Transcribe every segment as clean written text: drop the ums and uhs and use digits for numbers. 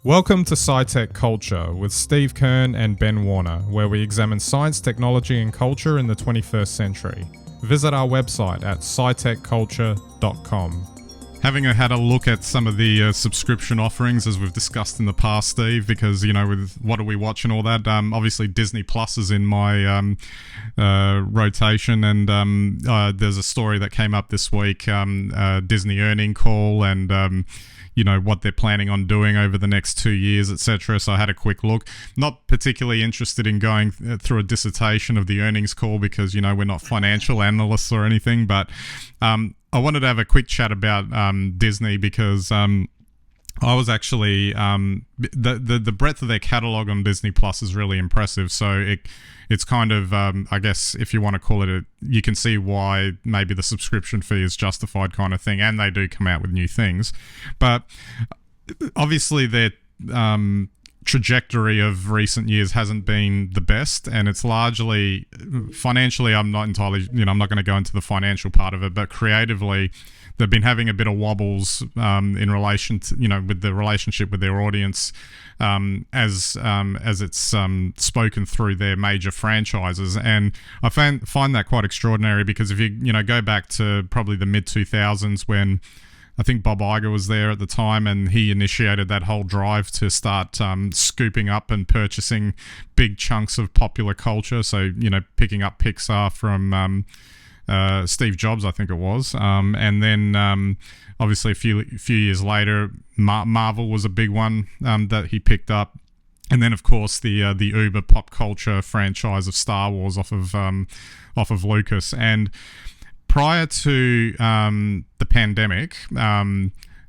Welcome to SciTech Culture with Steve Kern and Ben Warner, where we examine science, technology and culture in the 21st century. Visit our website at scitechculture.com. Having had a look at some of the subscription offerings, as we've discussed in the past, Steve, because, you know, with what do we watch and all that, obviously Disney Plus is in my rotation, and there's a story that came up this week, Disney earning call, and you know, what they're planning on doing over the next 2 years, etc. So I had a quick look. Not particularly interested in going through a dissertation of the earnings call because, you know, we're not financial analysts or anything, but I wanted to have a quick chat about Disney because I was actually the breadth of their catalog on Disney Plus is really impressive. So it's kind of I guess if you want to call it you can see why maybe the subscription fee is justified kind of thing, and they do come out with new things, but obviously their trajectory of recent years hasn't been the best, and it's largely financially. I'm not entirely, I'm not going to go into the financial part of it, but creatively they've been having a bit of wobbles in relation to, with the relationship with their audience, as it's spoken through their major franchises. And I find that quite extraordinary because if you go back to probably the mid 2000s when I think Bob Iger was there at the time, and he initiated that whole drive to start scooping up and purchasing big chunks of popular culture. So, picking up Pixar from Steve Jobs, I think it was. And then obviously a few years later, Marvel was a big one that he picked up. And then, of course, the uber pop culture franchise of Star Wars off of Lucas. And prior to the pandemic,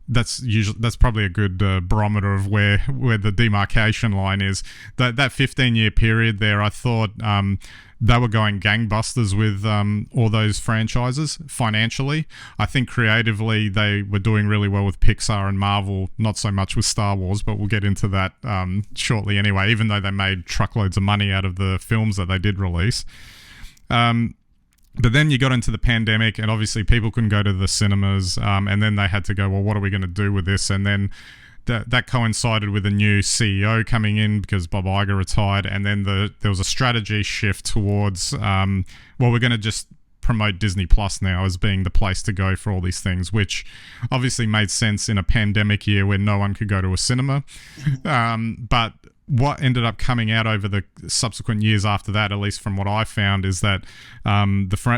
that's probably a good barometer of where the demarcation line is. That 15-year period there, I thought they were going gangbusters with all those franchises financially. I think creatively they were doing really well with Pixar and Marvel, not so much with Star Wars, but we'll get into that shortly anyway, even though they made truckloads of money out of the films that they did release. But then you got into the pandemic, and obviously people couldn't go to the cinemas, and then they had to go, well, what are we going to do with this? And then that coincided with a new CEO coming in because Bob Iger retired, and then there was a strategy shift towards, we're going to just promote Disney Plus now as being the place to go for all these things, which obviously made sense in a pandemic year where no one could go to a cinema. But what ended up coming out over the subsequent years after that, at least from what I found, is that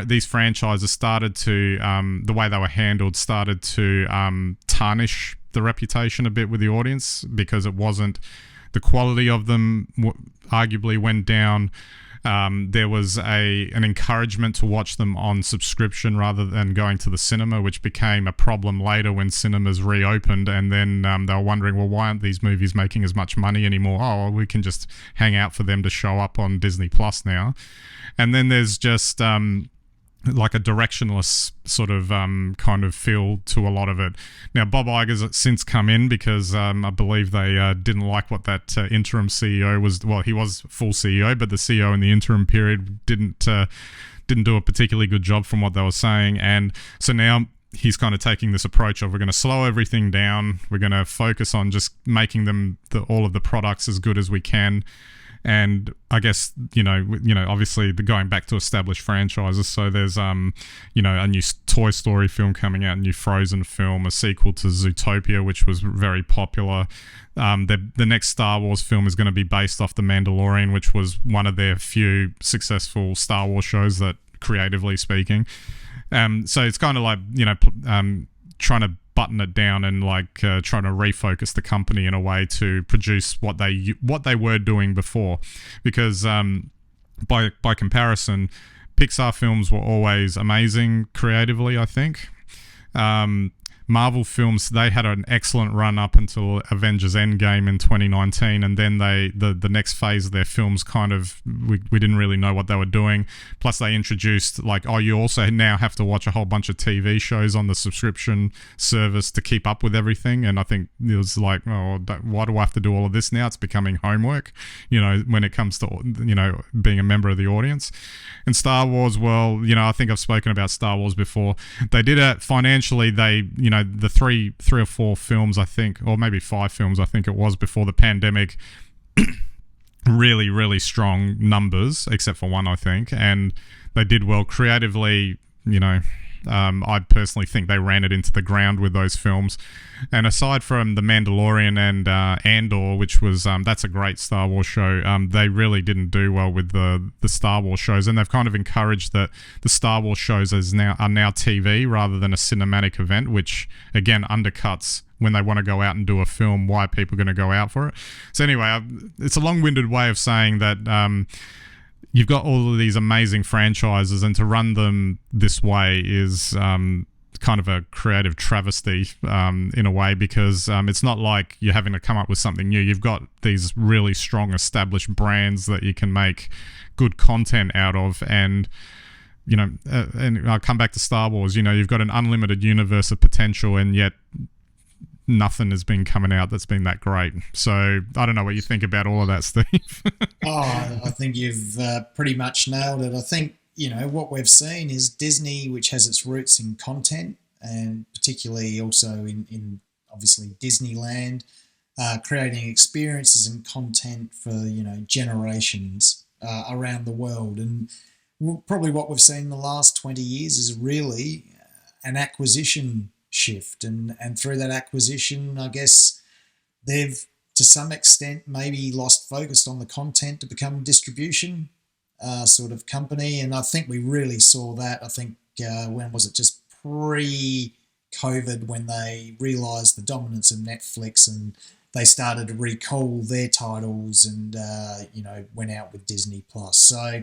these franchises started to, the way they were handled, started to tarnish the reputation a bit with the audience because it wasn't, the quality of them arguably went down. There was an encouragement to watch them on subscription rather than going to the cinema, which became a problem later when cinemas reopened, and then they were wondering, well, why aren't these movies making as much money anymore? Oh, well, we can just hang out for them to show up on Disney Plus now. And then there's just like a directionless sort of kind of feel to a lot of it. Now, Bob Iger's since come in because I believe they didn't like what that interim CEO was. Well, he was full CEO, but the CEO in the interim period didn't do a particularly good job from what they were saying. And so now he's kind of taking this approach of, we're going to slow everything down. We're going to focus on just making them all of the products as good as we can. And I guess, obviously going back to established franchises. So there's, a new Toy Story film coming out, a new Frozen film, a sequel to Zootopia, which was very popular. The next Star Wars film is going to be based off The Mandalorian, which was one of their few successful Star Wars shows that, creatively speaking. So it's kind of like, trying to button it down and trying to refocus the company in a way to produce what they were doing before, because by comparison, Pixar films were always amazing creatively. I think Marvel films, they had an excellent run up until Avengers Endgame in 2019, and then the next phase of their films kind of, we didn't really know what they were doing. Plus they introduced you also now have to watch a whole bunch of TV shows on the subscription service to keep up with everything, and I think it was why do I have to do all of this now? It's becoming homework, when it comes to, being a member of the audience. And Star Wars, well, I think I've spoken about Star Wars before. They did it financially, they the three or four films, I think, or maybe 5 films, I think it was, before the pandemic, really, really strong numbers, except for one, I think, and they did well creatively. I personally think they ran it into the ground with those films. And aside from The Mandalorian and Andor, which was that's a great Star Wars show, they really didn't do well with the Star Wars shows, and they've kind of encouraged that the Star Wars shows are now TV rather than a cinematic event, which again undercuts when they want to go out and do a film. Why are people going to go out for it? So anyway, it's a long-winded way of saying that you've got all of these amazing franchises, and to run them this way is kind of a creative travesty in a way, because it's not like you're having to come up with something new. You've got these really strong established brands that you can make good content out of, and and I'll come back to Star Wars. You've got an unlimited universe of potential, and yet nothing has been coming out that's been that great. So I don't know what you think about all of that, Steve. I think you've pretty much nailed it. I think, what we've seen is Disney, which has its roots in content, and particularly also in obviously Disneyland, creating experiences and content for, generations around the world. And probably what we've seen in the last 20 years is really an acquisition shift, and through that acquisition, I guess they've to some extent maybe lost focus on the content to become a distribution sort of company. And I think we really saw that. I think when was it, just pre-COVID, when they realised the dominance of Netflix and they started to recall their titles and went out with Disney Plus. So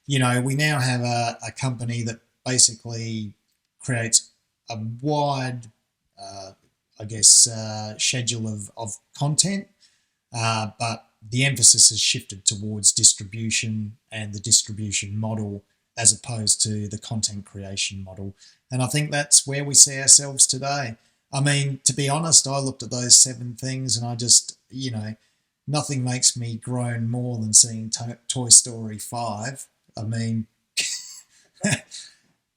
we now have a company that basically creates a wide, schedule of content, but the emphasis has shifted towards distribution and the distribution model as opposed to the content creation model. And I think that's where we see ourselves today. I mean, to be honest, I looked at those 7 things and I just, nothing makes me groan more than seeing Toy Story 5. I mean,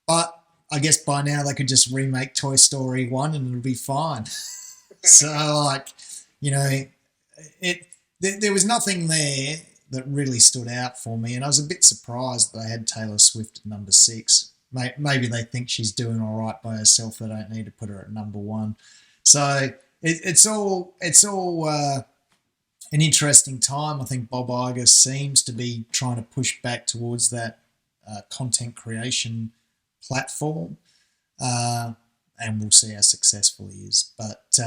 but I guess by now they could just remake Toy Story 1 and it'll be fine. So, there was nothing there that really stood out for me, and I was a bit surprised that they had Taylor Swift at number 6. Maybe they think she's doing all right by herself. They don't need to put her at number 1. So it's all an interesting time. I think Bob Iger seems to be trying to push back towards that content creation platform, and we'll see how successful he is. But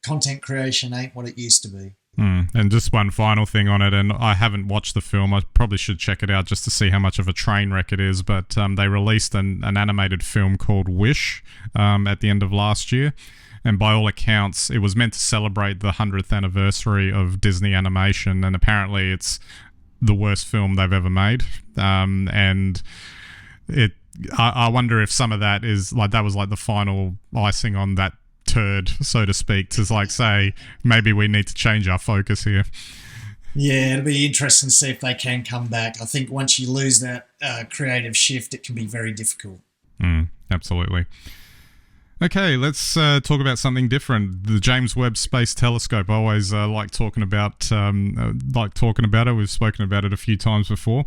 content creation ain't what it used to be. And just one final thing on it, and I haven't watched the film. I probably should check it out just to see how much of a train wreck it is. But they released an animated film called Wish at the end of last year. And by all accounts, it was meant to celebrate the 100th anniversary of Disney animation. And apparently it's the worst film they've ever made. And I wonder if some of that is that was the final icing on that turd, so to speak, to say maybe we need to change our focus here. Yeah, it'll be interesting to see if they can come back. I think once you lose that creative shift, it can be very difficult. Absolutely. Okay, let's talk about something different. The James Webb Space Telescope. I always like talking about it. We've spoken about it a few times before,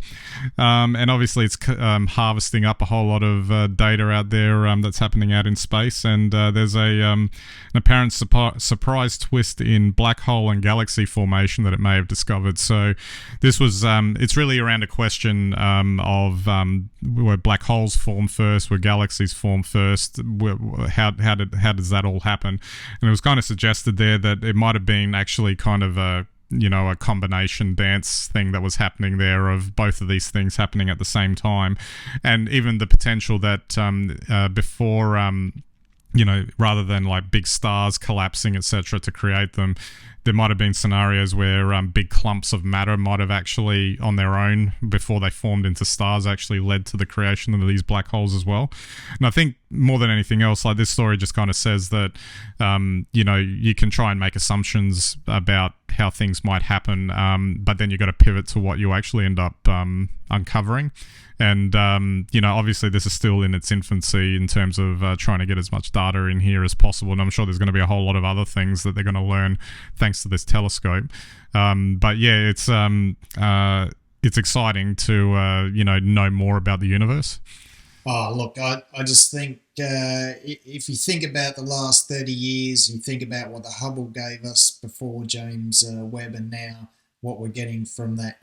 and obviously it's harvesting up a whole lot of data out there that's happening out in space. And there's an apparent surprise twist in black hole and galaxy formation that it may have discovered. So this was it's really around a question of were black holes form first, were galaxies form first, how does that all happen? And it was kind of suggested there that it might have been actually kind of a combination dance thing that was happening there, of both of these things happening at the same time, and even the potential that before rather than big stars collapsing, etc., to create them, there might have been scenarios where big clumps of matter might have actually, on their own, before they formed into stars, actually led to the creation of these black holes as well. And I think more than anything else, this story just kind of says that, you can try and make assumptions about how things might happen, but then you've got to pivot to what you actually end up uncovering. And, obviously this is still in its infancy in terms of trying to get as much data in here as possible. And I'm sure there's going to be a whole lot of other things that they're going to learn thanks to this telescope. But yeah, it's exciting to, know more about the universe. Oh, look, I just think if you think about the last 30 years, you think about what the Hubble gave us before James Webb, and now what we're getting from that,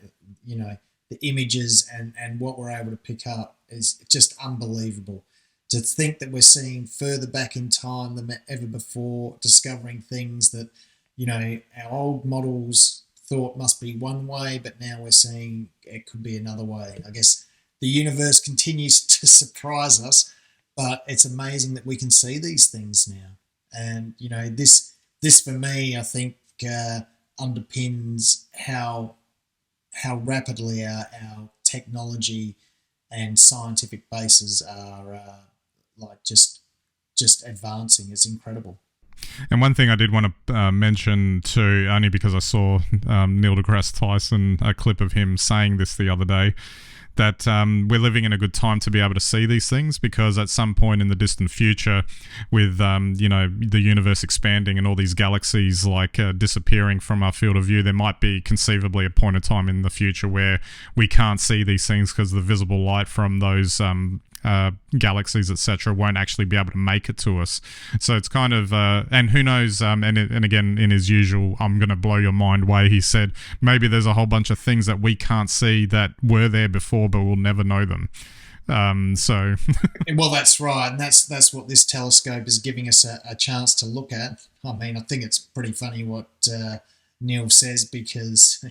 the images and what we're able to pick up is just unbelievable. To think that we're seeing further back in time than ever before, discovering things that, our old models thought must be one way, but now we're seeing it could be another way. I guess the universe continues to surprise us, but it's amazing that we can see these things now. And, this for me, I think underpins how rapidly our technology and scientific bases are just advancing. It's incredible. And one thing I did want to mention too, only because I saw Neil deGrasse Tyson, a clip of him saying this the other day, that we're living in a good time to be able to see these things, because at some point in the distant future, with the universe expanding and all these galaxies disappearing from our field of view, there might be conceivably a point of time in the future where we can't see these things because the visible light from those galaxies, etc., won't actually be able to make it to us. So it's kind of and who knows, and again, in his usual I'm gonna blow your mind way, he said maybe there's a whole bunch of things that we can't see that were there before, but we'll never know them. So well, that's right, and that's what this telescope is giving us a chance to look at. I mean, I think it's pretty funny what Neil says, because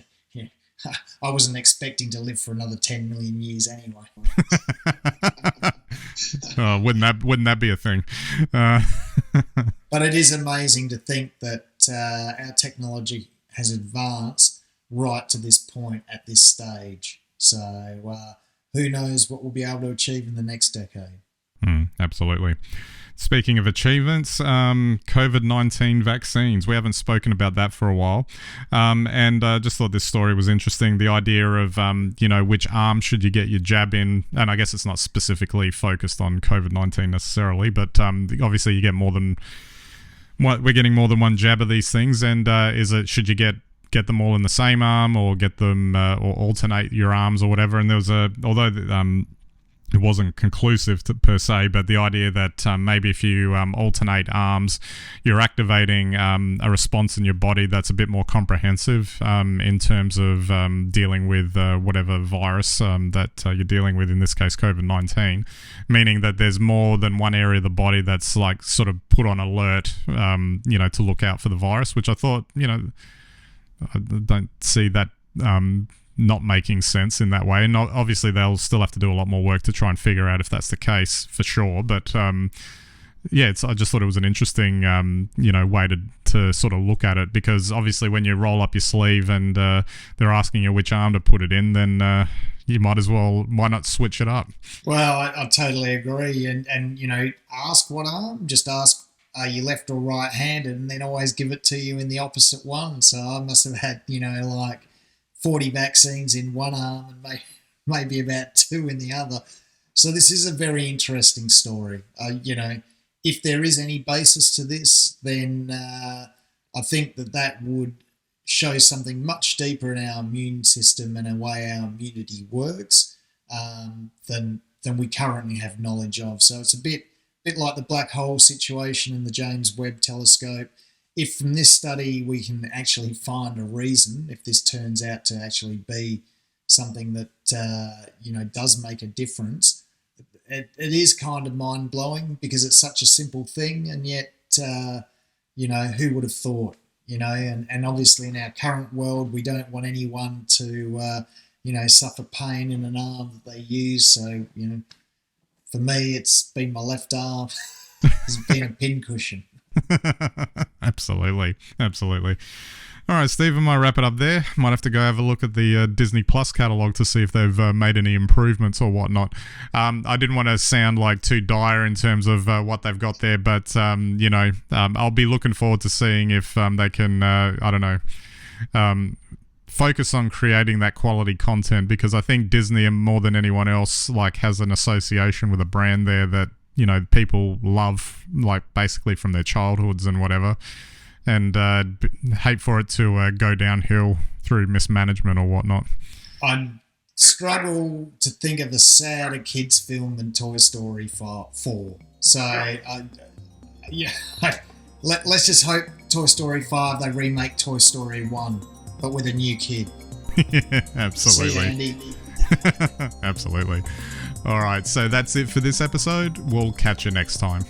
I wasn't expecting to live for another 10 million years anyway. Oh, wouldn't that be a thing? But it is amazing to think that our technology has advanced right to this point at this stage. So who knows what we'll be able to achieve in the next decade. Absolutely. Speaking of achievements, COVID-19 vaccines. We haven't spoken about that for a while. And just thought this story was interesting. The idea of, which arm should you get your jab in? And I guess it's not specifically focused on COVID-19 necessarily, but obviously you get we're getting more than one jab of these things. And should you get them all in the same arm, or get them or alternate your arms or whatever? And there was it wasn't conclusive per se, but the idea that maybe if you alternate arms, you're activating a response in your body that's a bit more comprehensive in terms of dealing with whatever virus that you're dealing with, in this case COVID-19, meaning that there's more than one area of the body that's sort of put on alert, to look out for the virus, which I thought, I don't see that not making sense in that way. And obviously they'll still have to do a lot more work to try and figure out if that's the case, for sure. But I just thought it was an interesting way to sort of look at it, because obviously when you roll up your sleeve and they're asking you which arm to put it in, then you might as well, why not switch it up? Well, I totally agree. And ask what arm. Just ask, are you left or right handed, and then always give it to you in the opposite one. So I must have had 40 vaccines in one arm and maybe about 2 in the other. So this is a very interesting story. If there is any basis to this, then I think that would show something much deeper in our immune system and the way our immunity works than we currently have knowledge of. So it's a bit like the black hole situation in the James Webb Telescope. If from this study we can actually find a reason, if this turns out to actually be something that does make a difference, it is kind of mind-blowing, because it's such a simple thing, and yet who would have thought? And obviously in our current world we don't want anyone to suffer pain in an arm that they use. So for me it's been my left arm. It's been a pincushion. Absolutely. All right, Steve, I might wrap it up there. Might have to go have a look at the Disney Plus catalog to see if they've made any improvements or whatnot. I didn't want to sound too dire in terms of what they've got there, but I'll be looking forward to seeing if they can focus on creating that quality content, because I think Disney, more than anyone else, like has an association with a brand there that, you know, people love, like basically from their childhoods and whatever, and hate for it to go downhill through mismanagement or whatnot. I struggle to think of a sadder kids film than Toy Story 4. So yeah, let's just hope Toy Story 5 they remake Toy Story 1, but with a new kid. Yeah, absolutely. See, Absolutely. All right, so that's it for this episode. We'll catch you next time.